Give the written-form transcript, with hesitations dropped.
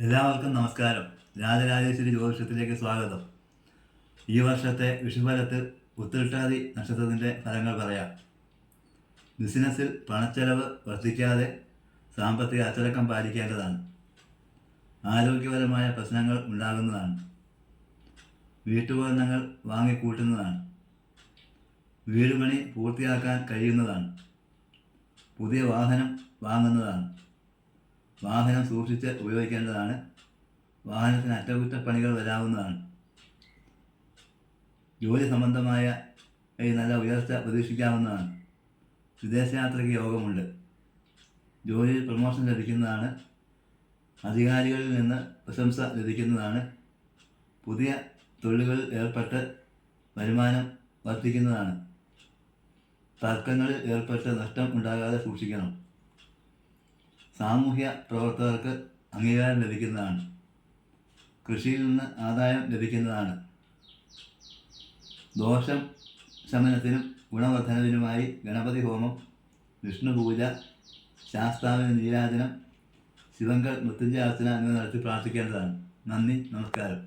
എല്ലാവർക്കും നമസ്കാരം. രാജരാജേശ്വരി ജ്യോതിഷത്തിലേക്ക് സ്വാഗതം. ഈ വർഷത്തെ വിഷുഫലത്തിൽ ഉത്രട്ടാതി നക്ഷത്രത്തിൻ്റെ ഫലങ്ങൾ പറയാം. ബിസിനസ്സിൽ പണച്ചെലവ് വർദ്ധിക്കാതെ സാമ്പത്തിക അച്ചടക്കം പാലിക്കേണ്ടതാണ്. ആരോഗ്യപരമായ പ്രശ്നങ്ങൾ ഉണ്ടാകുന്നതാണ്. വീട്ടുപകരണങ്ങൾ വാങ്ങിക്കൂട്ടുന്നതാണ്. വീടുപണി പൂർത്തിയാക്കാൻ കഴിയുന്നതാണ്. പുതിയ വാഹനം വാങ്ങുന്നതാണ്. വാഹനം സൂക്ഷിച്ച് ഉപയോഗിക്കേണ്ടതാണ്. വാഹനത്തിന് അറ്റകുറ്റപ്പണികൾ വരാവുന്നതാണ്. ജോലി സംബന്ധമായ നല്ല ഉയർച്ച പ്രതീക്ഷിക്കാവുന്നതാണ്. വിദേശയാത്രയ്ക്ക് യോഗമുണ്ട്. ജോലിയിൽ പ്രമോഷൻ ലഭിക്കുന്നതാണ്. അധികാരികളിൽ നിന്ന് പ്രശംസ ലഭിക്കുന്നതാണ്. പുതിയ തൊഴിലുകളിൽ ഏർപ്പെട്ട് വരുമാനം വർദ്ധിക്കുന്നതാണ്. തർക്കങ്ങളിൽ ഏർപ്പെട്ട് നഷ്ടം ഉണ്ടാകാതെ സൂക്ഷിക്കണം. സാമൂഹ്യ പ്രവർത്തകർക്ക് അംഗീകാരം ലഭിക്കുന്നതാണ്. കൃഷിയിൽ നിന്ന് ആദായം ലഭിക്കുന്നതാണ്. ദോഷം ശമനത്തിനും ഗുണവർദ്ധനവിനുമായി ഗണപതി ഹോമം, വിഷ്ണു പൂജ, ശാസ്താവിന് നീരാജനം, ശിവങ്കൽ മൃത്യുഞ്ജയാർച്ചന എന്നിവ നടത്തി പ്രാർത്ഥിക്കേണ്ടതാണ്. നന്ദി, നമസ്കാരം.